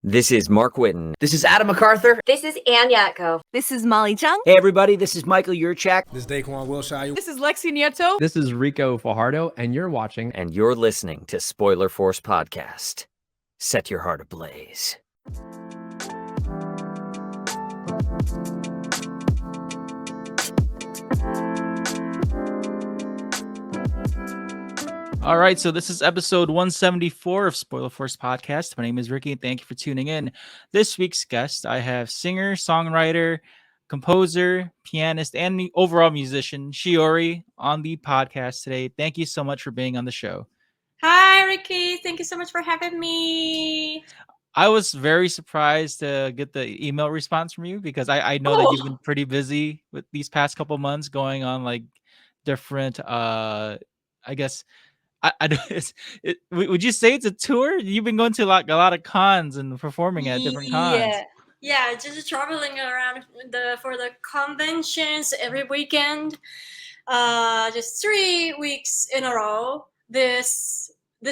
This is Mark Whitten. This is Adam MacArthur. This is Ann Yatko. This is Molly Chung. Hey everybody, this is Michael Yurchak. This is Daquan Wilshire. This is Lexi Nieto. This is Rico Fajardo, and you're watching. And you're listening to Spoiler Force Podcast. Set your heart ablaze. All right, so this is episode 174 of Spoiler Force Podcast. My name is Ricky, and thank you for tuning in. This week's guest, I have singer, songwriter, composer, pianist, and overall musician, Shihori, on the podcast today. Thank you so much for being on the show. Hi, Ricky. Thank you so much for having me. I was very surprised to get the email response from you because I know that you've been pretty busy with these past couple months going on like different, I guess... would you say it's a tour? You've been going to like a lot of cons and performing at different cons. Yeah, just traveling around for the conventions every weekend. Just 3 weeks in a row this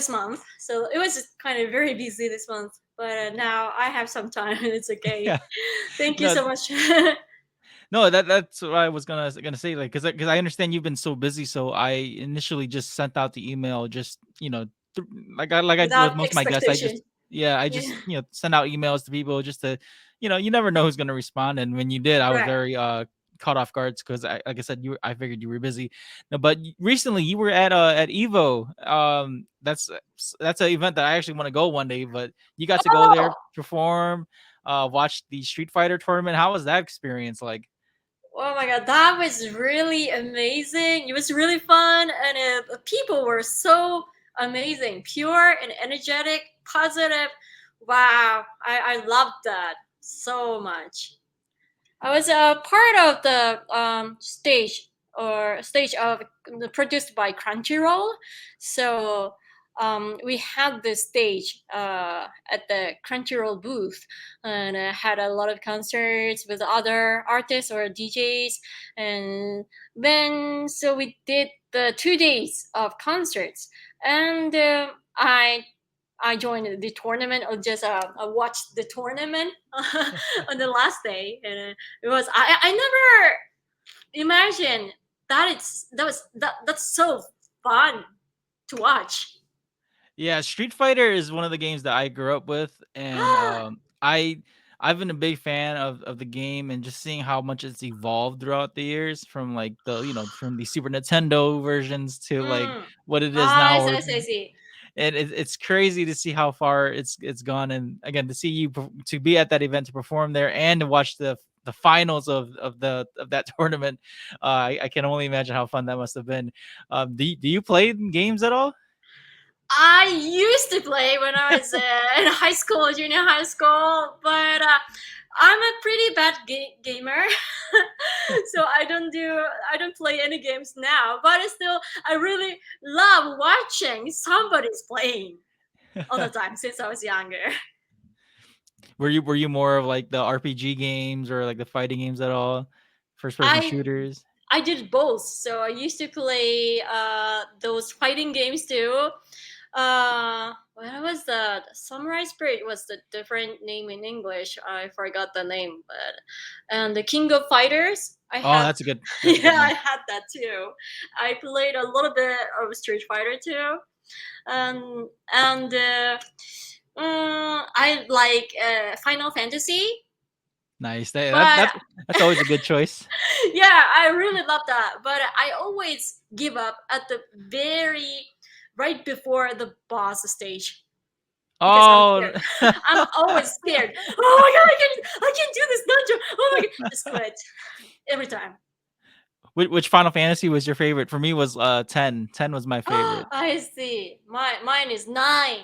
month. So it was just kind of very busy this month. But now I have some time and it's okay. Yeah. Thank you so much. No, that's what I was gonna say, like, because I understand you've been so busy. So I initially just sent out the email, just like I do with most of my guests. I just send out emails to people just to, you never know who's gonna respond. And when you did, I was very caught off guard because like I said, I figured you were busy. No, but recently you were at Evo. That's an event that I actually want to go one day. But you got to go there, perform, watch the Street Fighter tournament. How was that experience like? Oh my god, that was really amazing. It was really fun, and people were so amazing, pure and energetic, positive. Wow, I loved that so much. I was a part of the stage of produced by Crunchyroll, so we had this stage at the Crunchyroll booth, and had a lot of concerts with other artists or DJs, and then so we did the 2 days of concerts, and I joined the tournament, or just watched the tournament on the last day, and it was I never imagined that's so fun to watch. Yeah, Street Fighter is one of the games that I grew up with, and I've been a big fan of the game, and just seeing how much it's evolved throughout the years, from like from the Super Nintendo versions to like what it is now. I see. And it's crazy to see how far it's gone, and again to see you to be at that event, to perform there, and to watch the finals of that tournament. I can only imagine how fun that must have been. Do you play games at all? I used to play when I was in high school, junior high school, but I'm a pretty bad gamer, so I don't play any games now. But still, I really love watching somebody's playing all the time since I was younger. Were you more of like the RPG games or like the fighting games at all? First person shooters? I did both. So I used to play those fighting games too. What was that? Samurai Spirit was the different name in English. I forgot the name, and the King of Fighters. That's a good. I had that too. I played a little bit of Street Fighter too, and I like Final Fantasy. Nice. That's always a good choice. Yeah, I really love that, but I always give up at the right before the boss stage. Oh, I'm always scared. Oh my god, I can't do this dungeon. Oh my god, just quit every time. Which Final Fantasy was your favorite? For me, was 10. 10 was my favorite. I see. Mine is 9.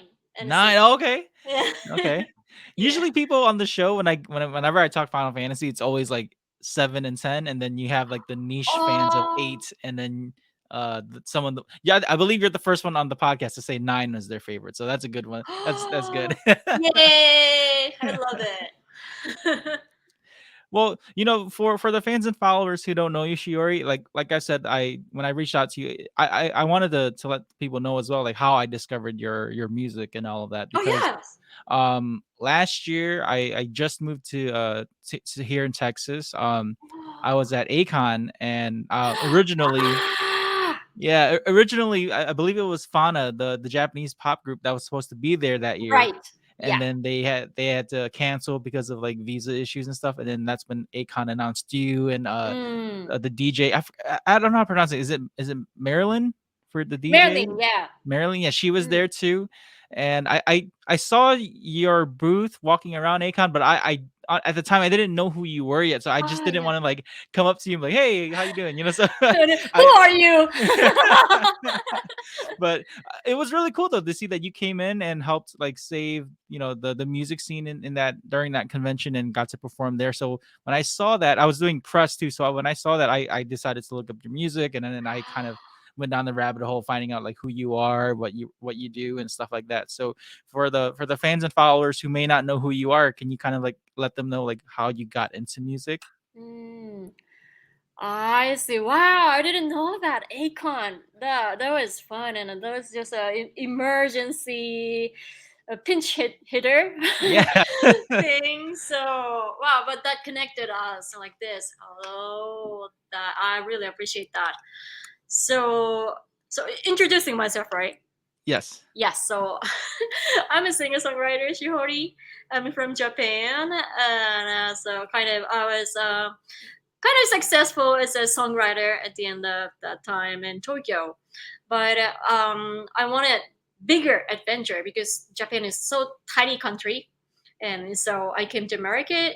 9. Oh, okay. Yeah. Okay. Usually, people on the show, whenever I talk Final Fantasy, it's always like 7 and 10, and then you have like the niche fans of 8, and then I believe you're the first one on the podcast to say 9 was their favorite, so that's a good one. That's good. Yay! I love it. Well, for the fans and followers who don't know you, Shiori, like I said, I when I reached out to you, I wanted to let people know as well, like how I discovered your music and all of that Oh because yes. last year I just moved to here in Texas. I was at Akon and originally Ah, yeah, originally I believe it was Fana, the Japanese pop group that was supposed to be there that year, right. and Yeah. then they had to cancel because of like visa issues and stuff, and then that's when Akon announced you and Mm. the DJ. I don't know how to pronounce it. Is it Marilyn for the DJ? Marilyn, yeah. Marilyn, yeah, she was Mm. there too, and I saw your booth walking around Akon, but at the time I didn't know who you were yet, so I just Oh didn't yeah. want to like come up to you and be like, hey, how you doing? So Who I are you? but it was really cool though to see that you came in and helped like save the music scene in that during that convention and got to perform there. So when I saw that, I was doing press too, so when I saw that, I decided to look up your music, and then I kind of went down the rabbit hole finding out like who you are, what you do and stuff like that. So for the fans and followers who may not know who you are, can you kind of like let them know like how you got into music? Mm, I see. Wow, I didn't know that. Akon. That was fun, and that was just a emergency, a hitter Yeah. thing. So wow, but that connected us like this. Oh, that I really appreciate that. So introducing myself, right? Yes. Yes. So I'm a singer songwriter, Shihori. I'm from Japan, and so kind of I was. Kind of successful as a songwriter at the end of that time in Tokyo. But I wanted bigger adventure because Japan is so tiny country, and so I came to America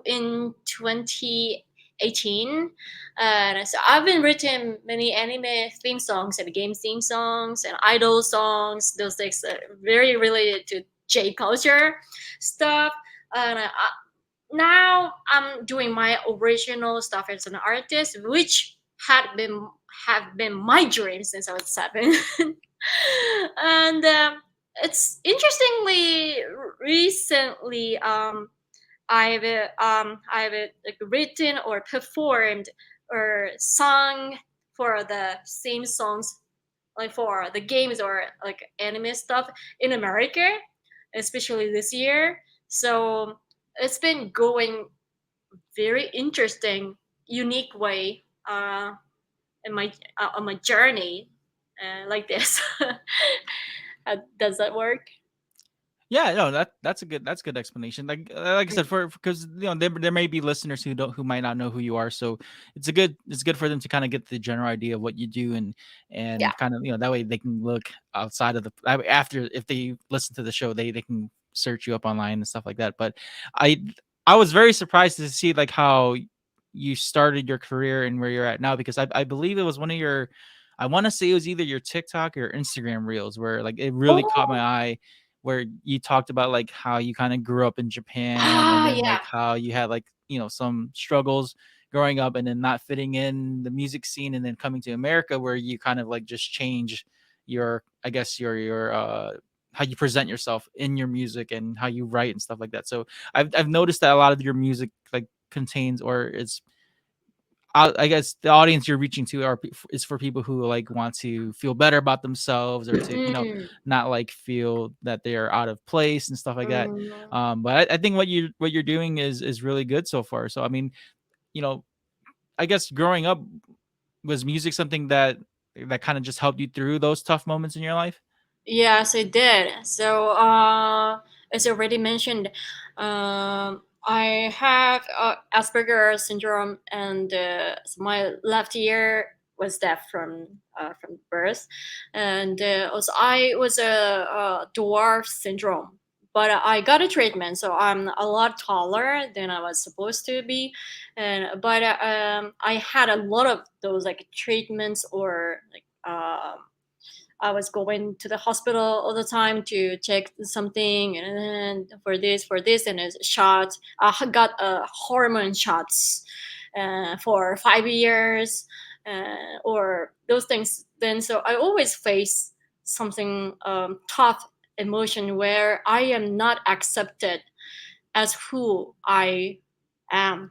in 2018. And so I've been written many anime theme songs and game theme songs and idol songs. Those things very related to J culture stuff. And now I'm doing my original stuff as an artist, which had been have been my dream since I was 7. And it's interestingly recently I've like, written or performed or sung for the same songs like for the games or like anime stuff in America, especially this year. So it's been going very interesting, unique way in my on my journey like this. Does that work? Yeah, no, that's a good explanation. Like I said, for because there may be listeners who might not know who you are, so it's good for them to kind of get the general idea of what you do Yeah. and kind of that way they can look outside of after if they listen to the show they can search you up online and stuff like that. But I I was very surprised to see like how you started your career and where you're at now because I believe it was one of your I want to say it was either your TikTok or Instagram reels where like it really caught my Oh, eye where you talked about like how you kind of grew up in Japan and then yeah. like how you had like some struggles growing up and then not fitting in the music scene and then coming to America where you kind of like just change your I guess your how you present yourself in your music and how you write and stuff like that. So I've noticed that a lot of your music like contains or is I guess the audience you're reaching to is for people who like want to feel better about themselves or to Mm, not like feel that they are out of place and stuff like that. mm. But I think what you're doing is really good so far. So I mean, you know, I guess growing up was music something that kind of just helped you through those tough moments in your life. Yes, it did. So, as I already mentioned, I have Asperger syndrome, and so my left ear was deaf from birth, and also I was a dwarf syndrome. But I got a treatment, so I'm a lot taller than I was supposed to be, and but I had a lot of those like treatments or like. I was going to the hospital all the time to check something and then for this and a shot. I got hormone shots for 5 years or those things. Then so I always face something tough emotion where I am not accepted as who I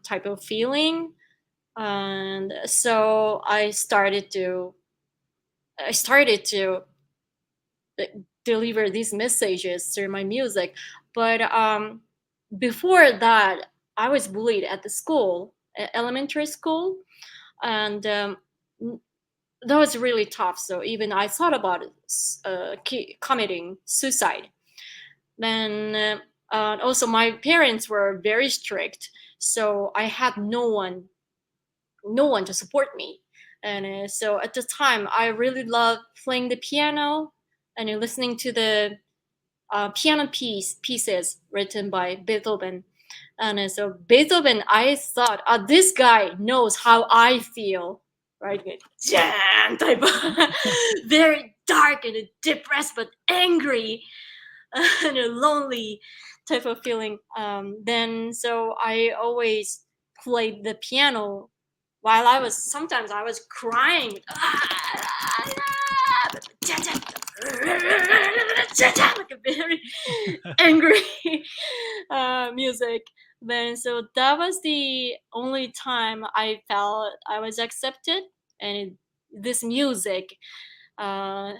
type of feeling. And so I started to deliver these messages through my music. But before that, I was bullied at the school, elementary school, and that was really tough. So even I thought about committing suicide. Then also my parents were very strict, so I had no one to support me. And so at the time, I really loved playing the piano and listening to the piano pieces written by Beethoven. And so Beethoven, I thought, this guy knows how I feel, right? With jam type of very dark and depressed but angry and a lonely type of feeling. Then so I always played the piano while sometimes I was crying. Like a very angry music. Then so that was the only time I felt I was accepted, and this music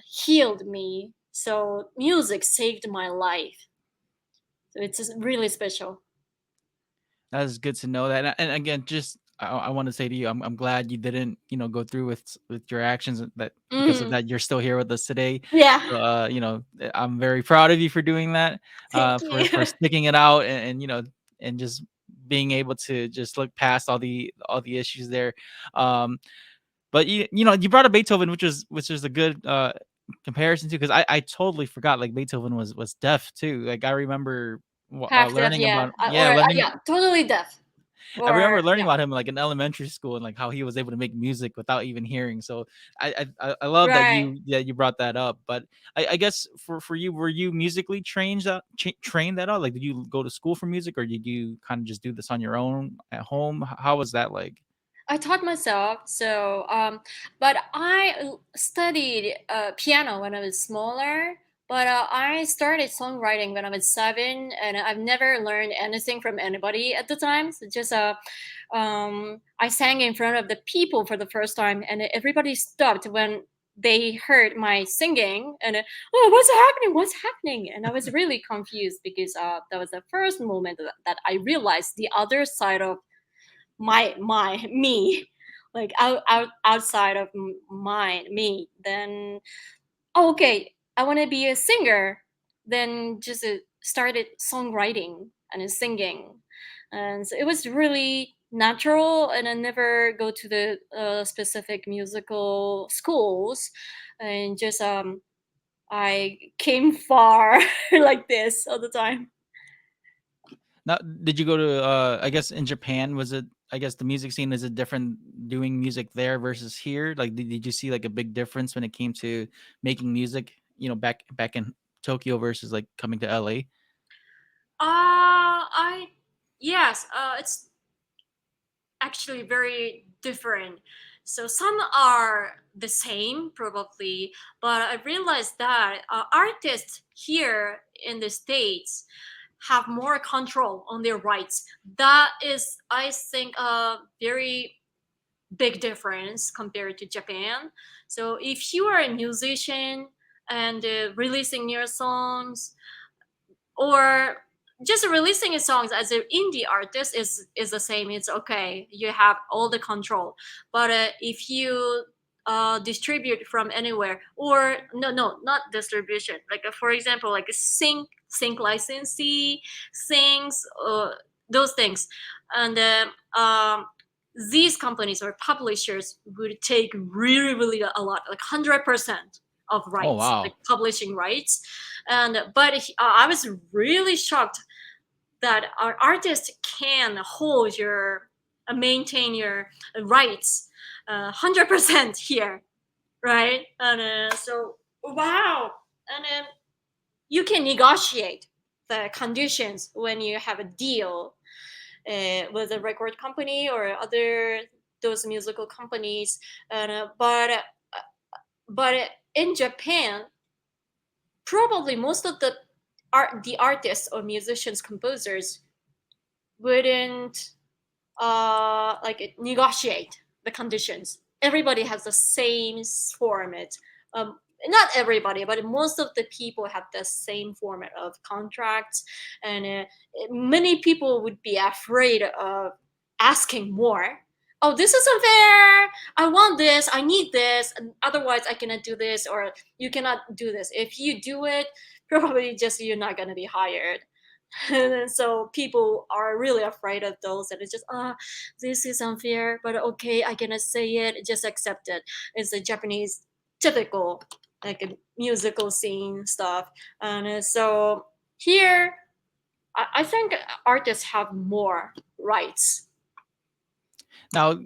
healed me. So music saved my life. So it's just really special. That is good to know that. And again, just I want to say to you, I'm glad you didn't, go through with your actions, and that because of Mhm. that you're still here with us today. Yeah. So, I'm very proud of you for doing that, Thank for you. sticking it out, and just being able to just look past all the issues there. Um, but you brought up Beethoven, which is a good comparison too, because I totally forgot like Beethoven was deaf too. Like I remember Half deaf, learning yeah. about learning Yeah, totally deaf. I Or remember learning yeah, about him like in elementary school, and like how he was able to make music without even hearing. So I love that right. you brought that up. But I guess for you, were you musically trained at all? Like, did you go to school for music, or did you kind of just do this on your own at home? How was that like? I taught myself. So, but I studied piano when I was smaller. But I started songwriting when I was 7, and I've never learned anything from anybody at the time. So just I sang in front of the people for the first time, and everybody stopped when they heard my singing. And oh, what's happening? What's happening? And I was really confused because that was the first moment that I realized the other side of my me, like outside of mine me. Then oh, okay, I want to be a singer. Then just started songwriting and singing, and so it was really natural. And I never go to the specific musical schools, and just I came far like this all the time. Now, did you go to? I guess in Japan, was it? I guess the music scene, is it different doing music there versus here? Like, did you see like a big difference when it came to making music? Back in Tokyo versus like coming to LA. I Yes, it's actually very different. So some are the same probably, but I realized that artists here in the States have more control on their rights. That is, I think, a very big difference compared to Japan. So if you are a musician and releasing your songs, or just releasing songs as an indie artist is the same. It's okay, you have all the control. But if you distribute from anywhere, or no, not distribution, like for example, like a sync licensee things, those things. And these companies or publishers would take really a lot, like 100% of Oh rights, like wow. publishing rights. And but I was really shocked that our artist can hold your maintain your rights 100% here, right? And so wow. And you can negotiate the conditions when you have a deal with a record company or other those musical companies. And but in Japan, probably most of the artists or musicians, composers wouldn't like negotiate the conditions. Everybody has the same format. Not everybody, but most of the people have the same format of contracts, and many people would be afraid of asking more. Oh, this is unfair. I want this. I need this. And otherwise, I cannot do this, or you cannot do this. If you do it, probably just you're not gonna be hired. And so people are really afraid of those, and it's just this is unfair, but okay, I cannot say it, just accept it. It's a Japanese typical like a musical scene stuff. And so here I think artists have more rights. Now,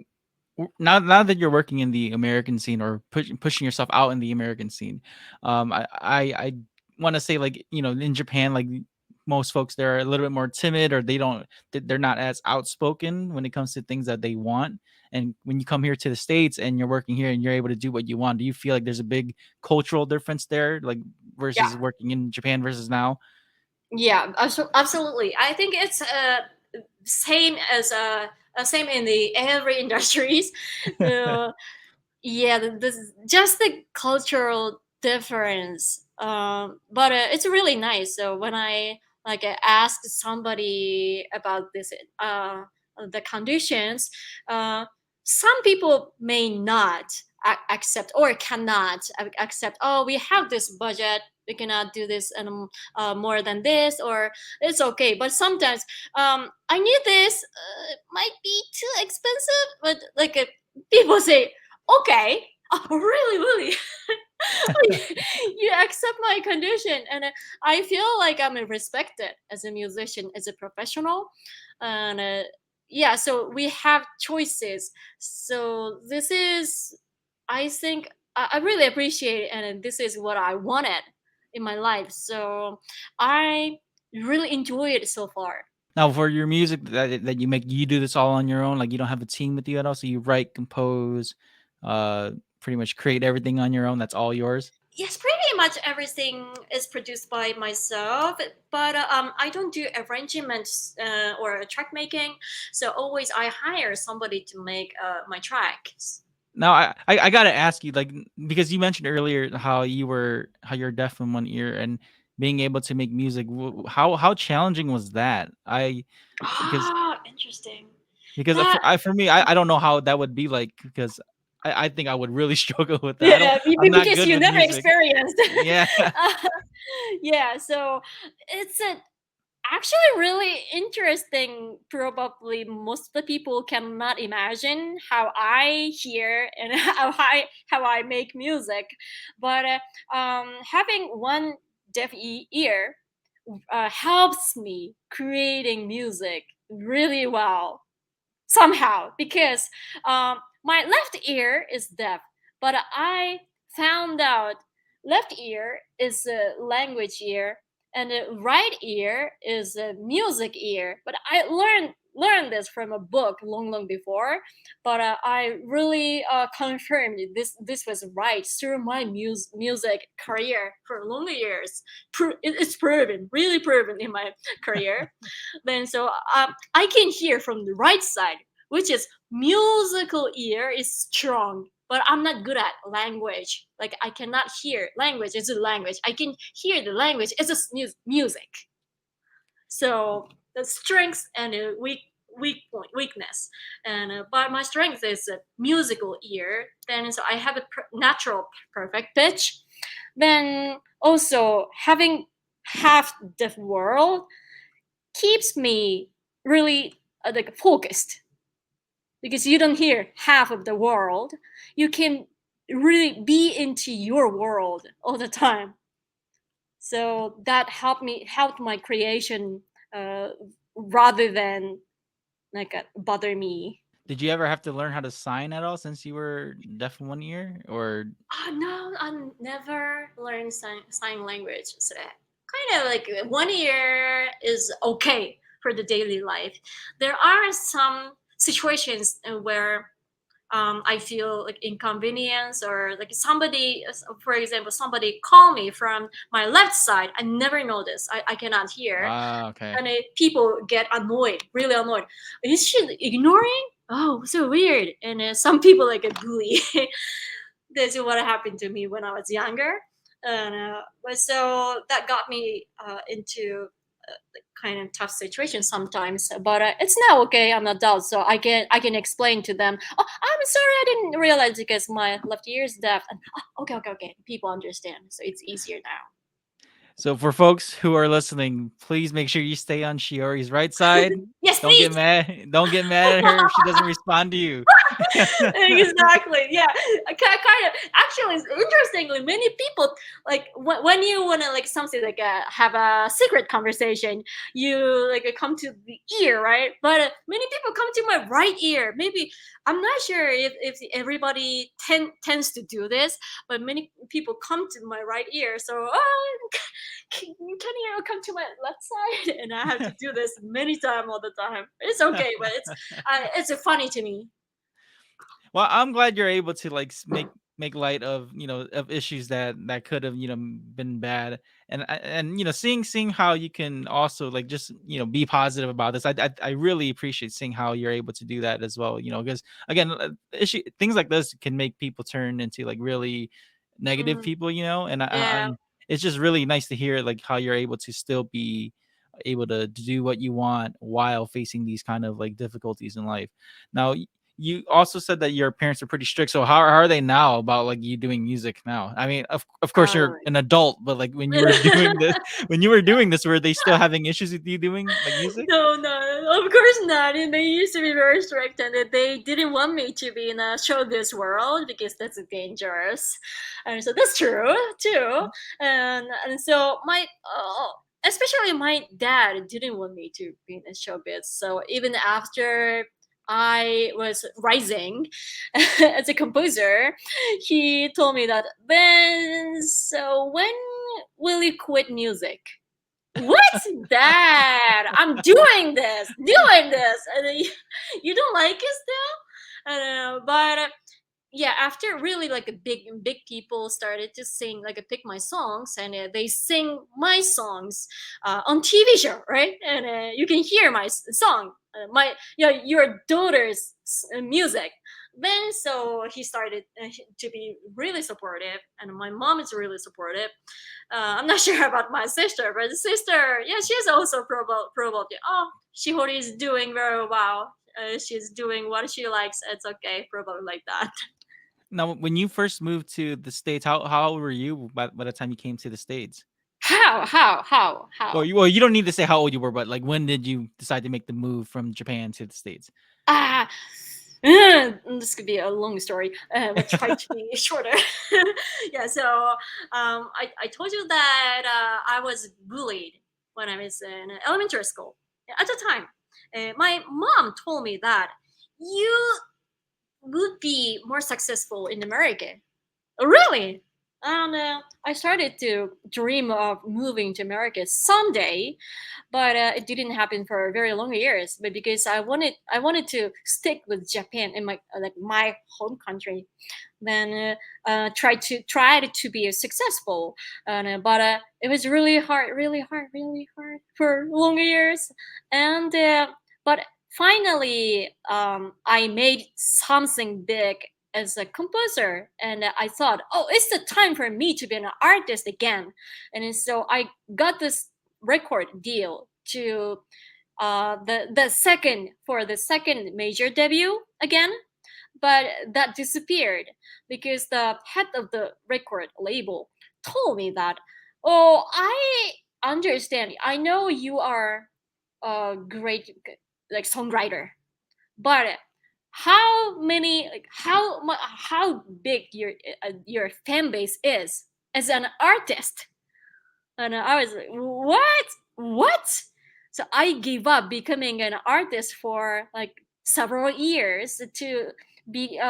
now that you're working in the American scene or pushing yourself out in the American scene, I want to say, like, in Japan, like, most folks, they're a little bit more timid, or they're not as outspoken when it comes to things that they want. And when you come here to the States and you're working here and you're able to do what you want, do you feel like there's a big cultural difference there, like, Yeah, versus working in Japan versus now? yeah, absolutely. I think it's same as same in the every industries. uh, yeah, this just the cultural difference, but it's really nice. So when I like ask somebody about this the conditions, uh some people may not accept or cannot accept. Oh, we have this budget, we cannot do this and more than this, or it's okay. But sometimes I need this, might be too expensive, but like people say, okay, oh, really, really, you accept my condition, and I feel like I'm respected as a musician, as a professional, and yeah. So we have choices. So this is, I think, I really appreciate it, and this is what I wanted in my life. So I really enjoy it so far. Now, for your music that you make, you do this all on your own. Like, you don't have a team with you at all. So you write, compose, uh, pretty much create everything on your own. That's all yours. Yes, pretty much everything is produced by myself, but I don't do arrangements or track making. So always I hire somebody to make my tracks. Now, I gotta ask you, like, because you mentioned earlier how you're deaf in one ear and being able to make music. How challenging was that? Because Ah, interesting. for, That for me, I don't know how that would be like, because I think I would really struggle with that. yeah, I'm not because good you with never music. experienced. Yeah. Yeah, so it's a actually really interesting. Probably most of the people cannot imagine how I hear and how I make music, but having one deaf ear helps me creating music really well somehow, because my left ear is deaf, but I found out left ear is a language ear and the right ear is a music ear. But I learned this from a book long before, but I really confirmed this was right through my music career for long years. It's proven, really proven in my career. Then so I can hear from the right side, which is musical ear is strong, but I'm not good at language. Like I cannot hear language as a language. I can hear the language as a music. So the strengths and weakness, and but my strength is a musical ear. Then so I have a natural perfect pitch. Then also having half the world keeps me really like focused, because you don't hear half of the world. You can really be into your world all the time. So that helped my creation, uh, rather than like bother me. Did you ever have to learn how to sign at all since you were deaf in one ear, or? Oh no, I never learned sign language. So kind of like 1 year is okay for the daily life. There are some situations where I feel like inconvenience, or like somebody, for example, somebody call me from my left side. I never notice. I cannot hear. Ah, okay. And people get annoyed, really annoyed. Is she ignoring? Oh, so weird. And some people like a bully. This is what happened to me when I was younger. And but so that got me into like kind of tough situation sometimes. But it's now okay. I'm an adult, so I can explain to them. Oh, I'm sorry, I didn't realize because my left ear is deaf. And okay. People understand, so it's easier now. So for folks who are listening, please make sure you stay on Shiori's right side. Yes, Don't please. get mad. Don't get mad at her if she doesn't respond to you. Exactly, yeah. Kind of, actually, it's interestingly, many people like when you want to like something like have a secret conversation, you like come to the ear, right? But many people come to my right ear. Maybe I'm not sure if everybody tends to do this, but many people come to my right ear. So can you come to my left side? And I have to do this many times all the time. It's okay, but it's funny to me. Well, I'm glad you're able to like make light of of issues that could have been bad, and seeing how you can also like just be positive about this. I really appreciate seeing how you're able to do that as well. Because again, things like this can make people turn into like really negative Mm, people. And yeah. it's just really nice to hear like how you're able to still be able to do what you want while facing these kind of like difficulties in life. Now, you also said that your parents are pretty strict. So how are they now about like you doing music now? I mean, of course Oh. you're an adult, but like when you were doing this, were they still having issues with you doing like music? No, of course not. And they used to be very strict, and that they didn't want me to be in a showbiz world because that's dangerous. And so that's true too. And so especially my dad didn't want me to be in a showbiz. So even after I was rising as a composer, he told me that, Ben, so when will you quit music? What's that? I'm doing this, and then you don't like it still. I don't know, but yeah, after really like a big people started to sing like pick my songs, and they sing my songs on TV show, right? And you can hear my song, my your daughter's music. Then so he started to be really supportive, and my mom is really supportive. I'm not sure about my sister, but the sister, yeah, she's also probably. Oh, Shihori is doing very well. She's doing what she likes. It's okay, probably like that. Now, when you first moved to the States, how old were you by the time you came to the States? How? You don't need to say how old you were, but like when did you decide to make the move from Japan to the States? Ah, this could be a long story, but try to be shorter. Yeah, so I told you that I was bullied when I was in elementary school. At the time, my mom told me that you would be more successful in America. Really? And I started to dream of moving to America someday, but it didn't happen for very long years. But because I wanted to stick with Japan in my like my home country, then try to be successful. And but it was really hard for long years. And but finally, I made something big as a composer, and I thought, oh, it's the time for me to be an artist again. And so I got this record deal to the second major debut again, but that disappeared because the head of the record label told me that, oh, I understand, I know you are a great like songwriter, but how big your fan base is as an artist. And I was like, what? So I gave up becoming an artist for like several years to be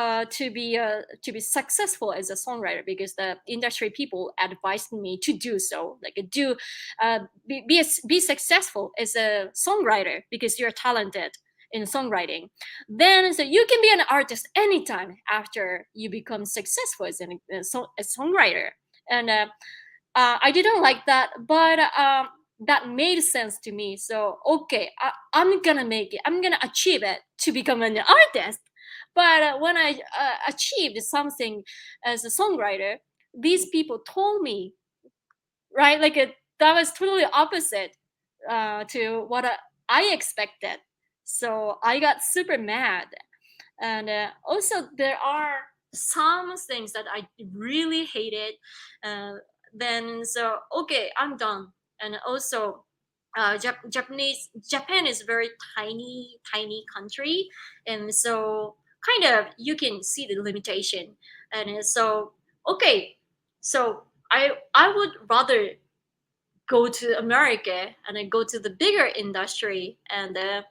successful as a songwriter, because the industry people advised me to do so, like be successful as a songwriter because you're talented, in songwriting. Then so you can be an artist anytime after you become successful as a songwriter. And I didn't like that, but that made sense to me. So okay, I'm gonna make it. I'm gonna achieve it to become an artist. But when I achieved something as a songwriter, these people told me, right, like that was totally opposite to what I expected. So I got super mad. And also there are some things that I really hated. Then so okay, I'm done. And also Japan is a very tiny country, and so kind of you can see the limitation. And so okay, so I would rather go to America and then go to the bigger industry, and I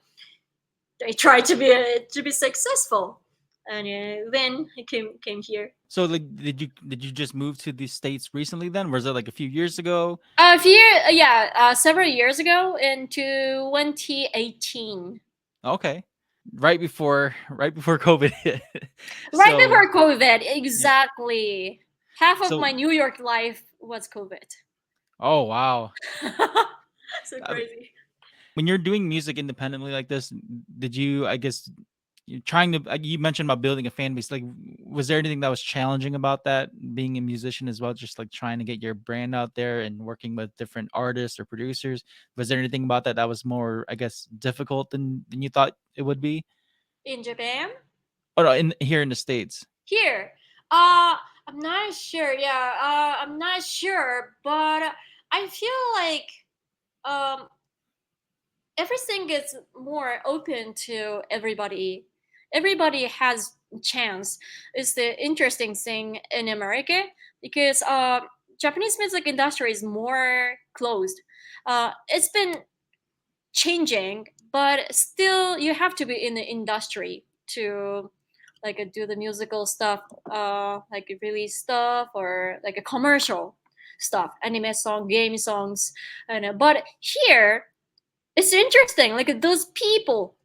tried to be successful, and then I came here. So like, did you just move to the States recently? Then was it like a few years ago? A few, yeah, several years ago in 2018, Okay, right before COVID hit. right So before COVID, yeah. exactly. Half of So my New York life was COVID. oh wow. So I mean, crazy. when you're doing music independently like this, did you, I guess, you're trying to, you mentioned about building a fan base. Like, was there anything that was challenging about that, being a musician as well, just like trying to get your brand out there and working with different artists or producers? Was there anything about that that was more, I guess, difficult than you thought it would be? In Japan, Oh no, in here in the States. here, I'm not sure. Yeah, I'm not sure, but I feel like um everything is more open to everybody. Everybody has chance. It's the interesting thing in America, because Japanese music industry is more closed. It's been changing, but still you have to be in the industry to like do the musical stuff, like release stuff or like a commercial stuff, anime song, game songs. And but here it's interesting, like those people,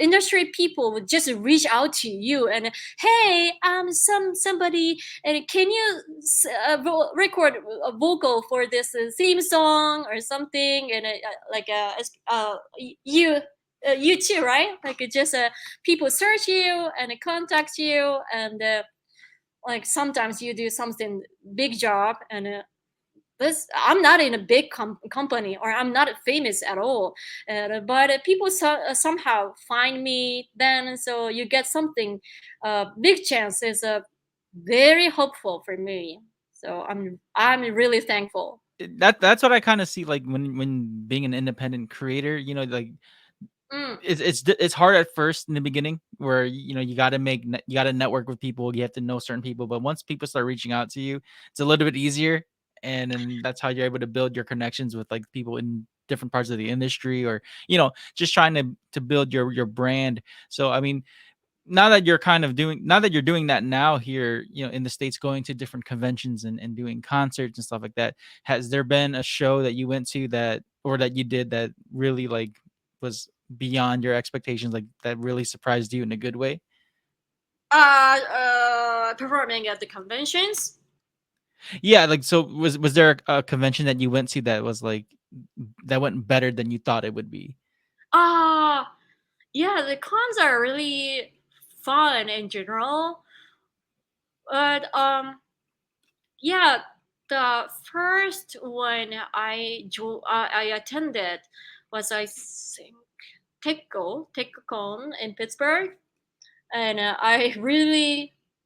industry people would just reach out to you and, hey, somebody, and can you record a vocal for this theme song or something? And you you too, right? Like it just people search you and contact you, and like sometimes you do something big job, and this I'm not in a big company, or I'm not famous at all, but people somehow find me then, so you get something. Big chance is very hopeful for me, so I'm really thankful. That's what I kind of see, like when being an independent creator, like Mm. it's hard at first in the beginning, where you got to you got to network with people, you have to know certain people, but once people start reaching out to you, it's a little bit easier, and then that's how you're able to build your connections with like people in different parts of the industry, or just trying to build your brand. So I mean, now that you're doing that now here, in the States, going to different conventions and doing concerts and stuff like that, has there been a show that you went to that, or that you did, that really like was beyond your expectations, like that really surprised you in a good way? Performing at the conventions. Yeah, like, so was there a convention that you went to that was like, that went better than you thought it would be? uh yeah, the cons are really fun in general, but yeah, the first one I attended was, I think, TechCon in Pittsburgh, and I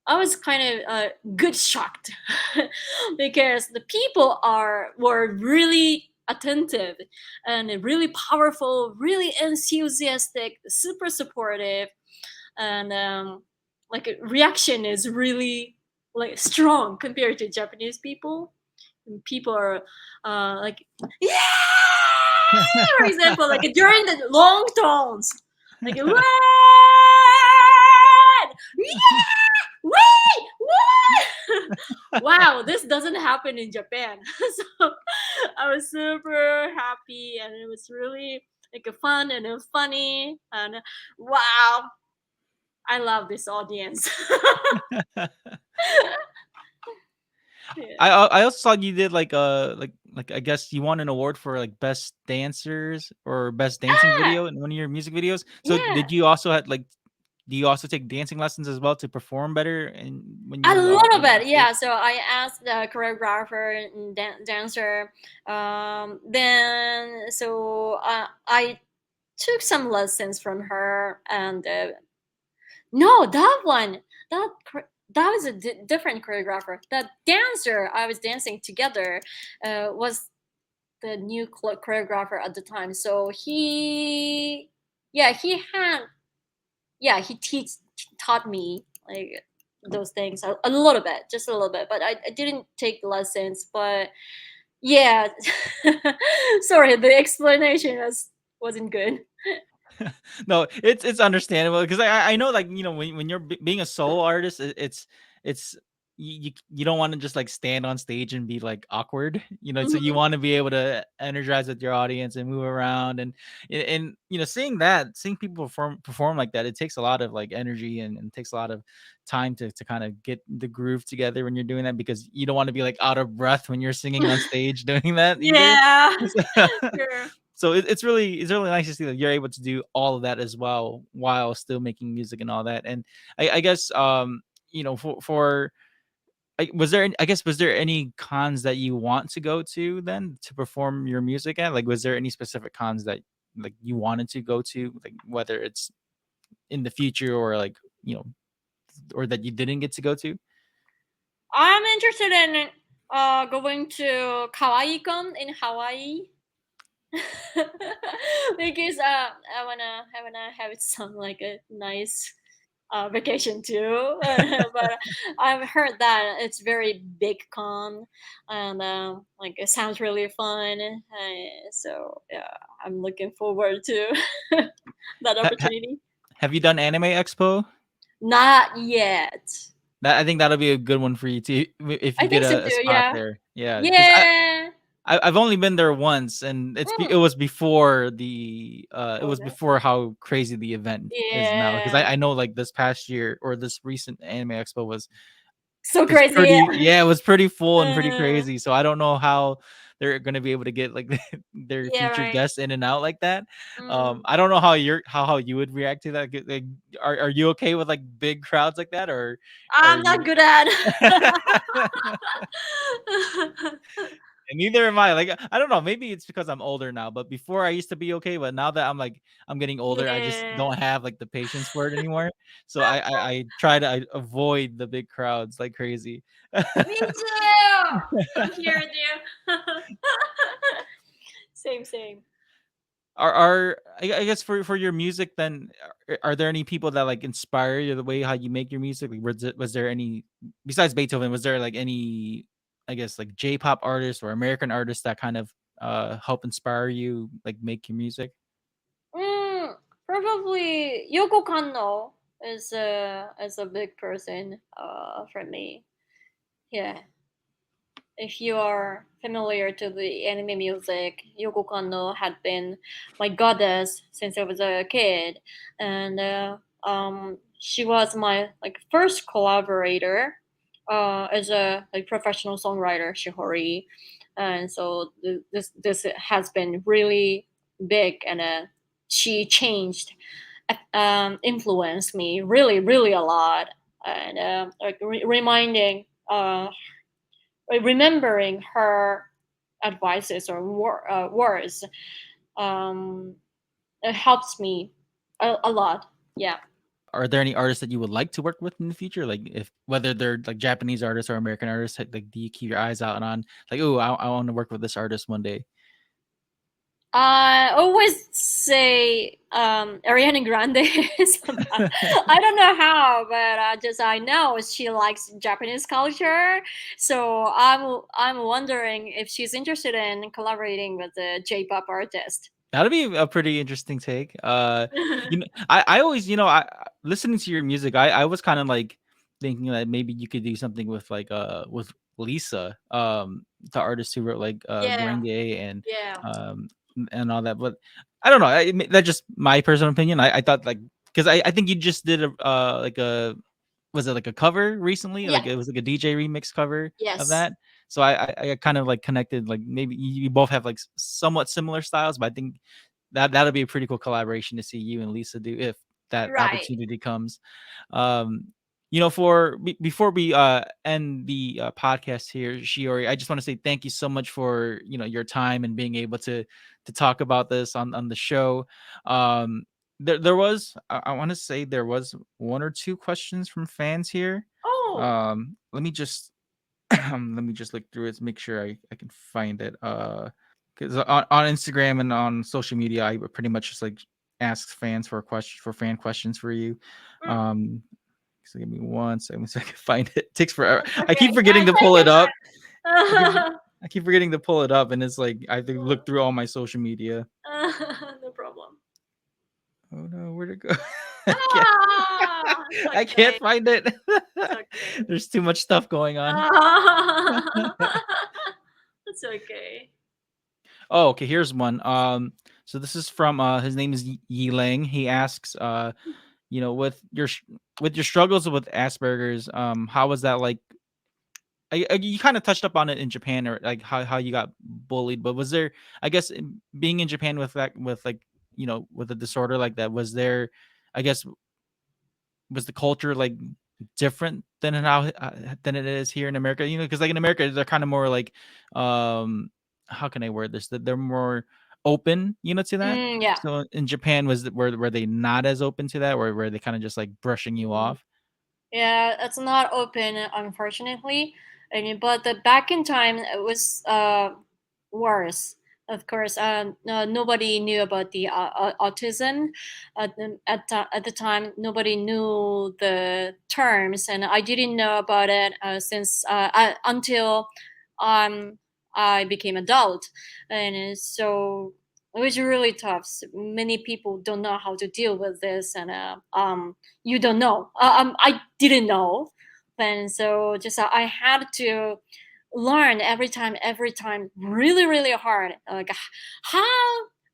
was kind of good shocked because the people were really attentive and really powerful, really enthusiastic, super supportive, and like reaction is really like strong compared to Japanese people. And people are like, yeah, for example, like during the long tones, like what, yeah, wait, what? Wow, this doesn't happen in Japan. So I was super happy, and it was really like fun and funny, and wow, I love this audience. Yeah. I also saw you did like I guess you won an award for like best dancers or best dancing Yeah, video in one of your music videos. So yeah, did you also have like do you also take dancing lessons as well to perform better and when a you little when on bit. stage? Yeah. So I asked the choreographer and dancer. Then so I took some lessons from her, and no, that one, that that was a different choreographer. The dancer I was dancing together was the new choreographer at the time. So yeah, he had, yeah, he taught me like those things a little bit, just a little bit. But I didn't take lessons. But yeah, sorry, the explanation wasn't good. No, it's understandable because I know like when you're being a solo artist, it's you don't want to just like stand on stage and be like awkward, so you Mhm. want to be able to energize with your audience and move around and seeing people perform like that, it takes a lot of like energy and takes a lot of time to kind of get the groove together when you're doing that because you don't want to be like out of breath when you're singing on stage doing that either. Yeah, sure. So it's really nice to see that you're able to do all of that as well while still making music and all that. And I guess for I guess was there any cons that you want to go to then to perform your music at? Like was there any specific cons that like you wanted to go to, like whether it's in the future or like you know or that you didn't get to go to? I'm interested in going to Kawaii-con in Hawaii. Because I wanna have some like a nice vacation too. But I've heard that it's very big con, and like it sounds really fun. So yeah, I'm looking forward to that Ha- ha- opportunity. have you done Anime Expo? Not yet. That I think that'll be a good one for you too if I you get think so a too. spot Yeah. there. Yeah, because Yeah. I've only been there once, and it Mm. was before the it Oh, was before how crazy the event is now. Because yeah. I know like this past year or this recent Anime Expo So is crazy. pretty, yeah, it was pretty full and pretty Uh, crazy. So I don't know how they're gonna be able to get like their yeah. future Right. guests in and out like that. Mm. I don't know how you would react to that. Like, are you okay with like big crowds like that, or are I'm not you? good at. And neither am I. Like I don't know. Maybe it's because I'm older now. But before I used to be okay. But now that I'm getting older, I just Yeah. don't have like the patience for it anymore. So I try to avoid the big crowds like crazy. Me too. I'm here with you. Same, same. I guess for your music then are there any people that like inspire you the way how you make your music? Like, was there any besides Beethoven? Was there like any I guess like J-pop artists or American artists that kind of help inspire you like make your music? Mm, probably Yoko Kanno is a big person for me. Yeah. If you are familiar to the anime music, Yoko Kanno had been my goddess since I was a kid, and she was my like first collaborator as a like professional songwriter, Shihori, and so this has been really big, and she changed, influenced me really a lot, and like reminding. Like remembering her advices or words, um, it helps me a lot. Yeah. Are there any artists that you would like to work with in the future? Like if whether they're like Japanese artists or American artists, like do you keep your eyes out on like, oh, I want to work with this artist one day? I always say Ariana Grande. I don't know how, but I know she likes Japanese culture, so I'm wondering if she's interested in collaborating with a J-pop artist. That'd be a pretty interesting take. I always, listening to your music, I was kind of like thinking that maybe you could do something with Lisa, the artist who wrote like Yeah, Gurenge yeah. and all that. But I don't know. That's just my personal opinion. I thought like because I think you just did a like a was it like a cover recently? Yeah. Like it was like a DJ remix cover of Yes. that. So I kind of like connected like maybe you both have like somewhat similar styles, but I think that'll be a pretty cool collaboration to see you and Lisa do if that Right. opportunity comes. Um, for before we end the podcast here, Shiori, I just want to say thank you so much for your time and being able to talk about this on the show. Um, there was I want to say there was one or two questions from fans here. Oh. Let me just let me just look through it to make sure I can find it. Because on Instagram and on social media, I pretty much just like ask fans for a question for fan questions for you. Mm. Um, so give me one second so I can find it. It takes forever. It's I keep okay. forgetting to Take pull your it up. I keep, time. I keep forgetting to pull it up, and it's like I have to look through all my social media. No problem. Oh no, where'd it go? I can't, Ah, it's I can't okay. find it. It's okay. There's too much stuff going on. It's okay. Oh, okay. Here's one. So this is from his name is Yi Lang. He asks, with your struggles with Asperger's, how was that like? You kind of touched up on it in Japan, or like how you got bullied, but was there, I guess, being in Japan with that, with like, with a disorder like that, was there, I guess, was the culture like different than it is here in America? Because like in America, they're kind of more like, how can I word this? That they're more open, to that. Yeah. So in Japan, were they not as open to that, or were they kind of just like brushing you Mm. off? Yeah, it's not open, unfortunately. And but the back in time, it was worse. Of course, no, nobody knew about the autism at the time. Nobody knew the terms, and I didn't know about it since until um, I became adult, and so it was really tough. Many people don't know how to deal with this, and you don't know. I didn't know, and so just I had to learn every time, really, really hard. Like, how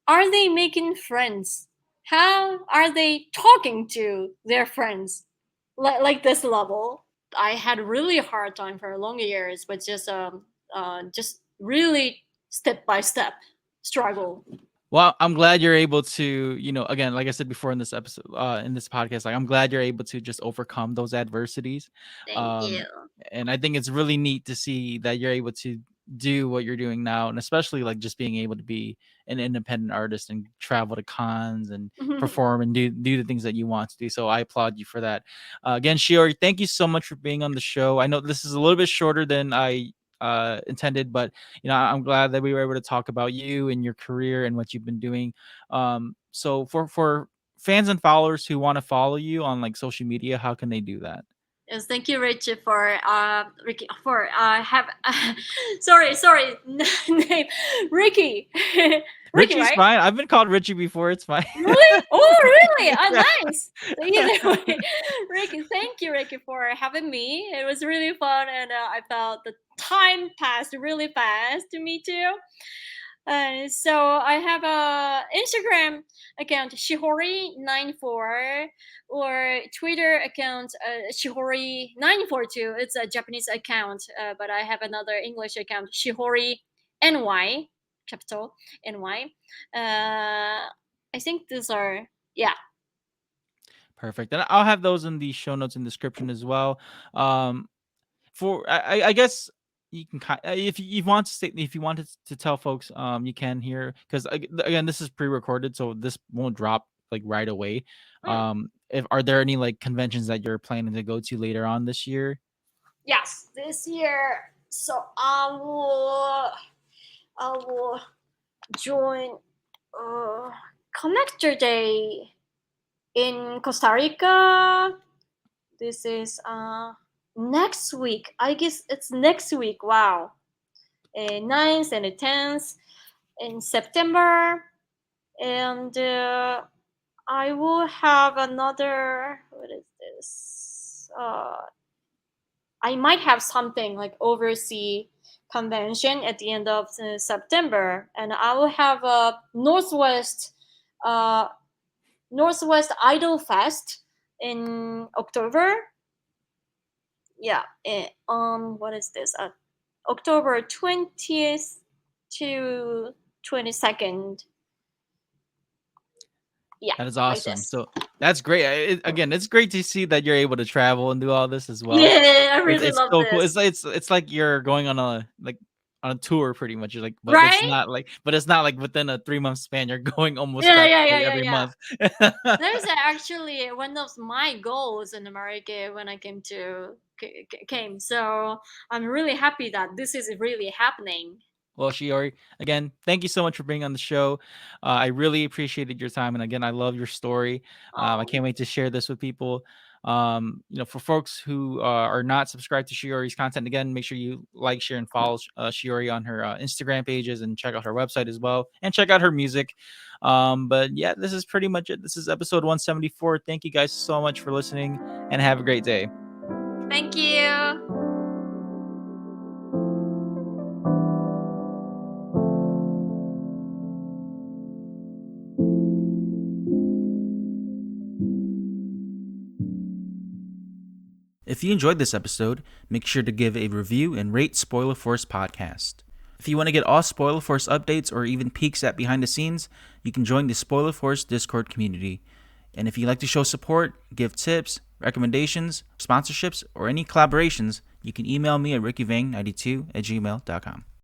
are they making friends? How are they talking to their friends? Like this level, I had really hard time for long years, but just really step by step struggle. Well, I'm glad you're able to, again, like I said before in this episode, in this podcast, like I'm glad you're able to just overcome those adversities. Thank you. Um, and I think it's really neat to see that you're able to do what you're doing now, and especially like just being able to be an independent artist and travel to cons and perform and do the things that you want to do. So I applaud you for that. Again, Shiori, thank you so much for being on the show. I know this is a little bit shorter than I intended, but I'm glad that we were able to talk about you and your career and what you've been doing. So for fans and followers who want to follow you on like social media, how can they do that? Yes, thank you, Richie, for Ricky for have sorry name Ricky. Ricky, Richie's right? fine. I've been called Richie before. It's fine. Really? Oh, really? Yeah. Nice. So either way, Ricky, thank you, Ricky, for having me. It was really fun, and I felt the time passed really fast to me too. So I have a Instagram account Shihori94 or Twitter account Shihori942. It's a Japanese account, but I have another English account Shihori NY, capital NY. I think these are, yeah. Perfect. And I'll have those in the show notes and description as well. Um, for I guess you can if you want to say, if you wanted to tell folks, you can here, because again, this is pre-recorded, so this won't drop like right away. Mm. If are there any like conventions that you're planning to go to later on this year? Yes, this year. So I will join Connector Day in Costa Rica. This is next week. I guess it's next week. Wow. 9th and the 10th in September. And I will have another, what is this? I might have something like overseas convention at the end of September. And I will have a Northwest Northwest Idol Fest in October. Yeah, on what is this? October 20th to 22nd. Yeah, That is like awesome. this. So that's great. Again, it's great to see that you're able to travel and do all this as well. Yeah, I It's really it's love so cool. this. It's like you're going on a tour pretty much. You're like, but Right? it's not like within a 3 month span. You're going almost Yeah, yeah, yeah, practically yeah, every yeah. month. There's actually one of my goals in America when I came. So I'm really happy that this is really happening. Well, Shiori, again, thank you so much for being on the show. I really appreciated your time, and again, I love your story. I can't wait to share this with people. For folks who are not subscribed to Shiori's content, again, make sure you like, share, and follow Shiori on her Instagram pages, and check out her website as well, and check out her music. But yeah, this is pretty much it. This is episode 174. Thank you guys so much for listening, and have a great day. Thank you. If you enjoyed this episode, make sure to give a review and rate Spoiler Force Podcast. If you want to get all Spoiler Force updates or even peeks at behind the scenes, you can join the Spoiler Force Discord community. And if you'd like to show support, give tips, recommendations, sponsorships, or any collaborations, you can email me at rickyvang92@gmail.com.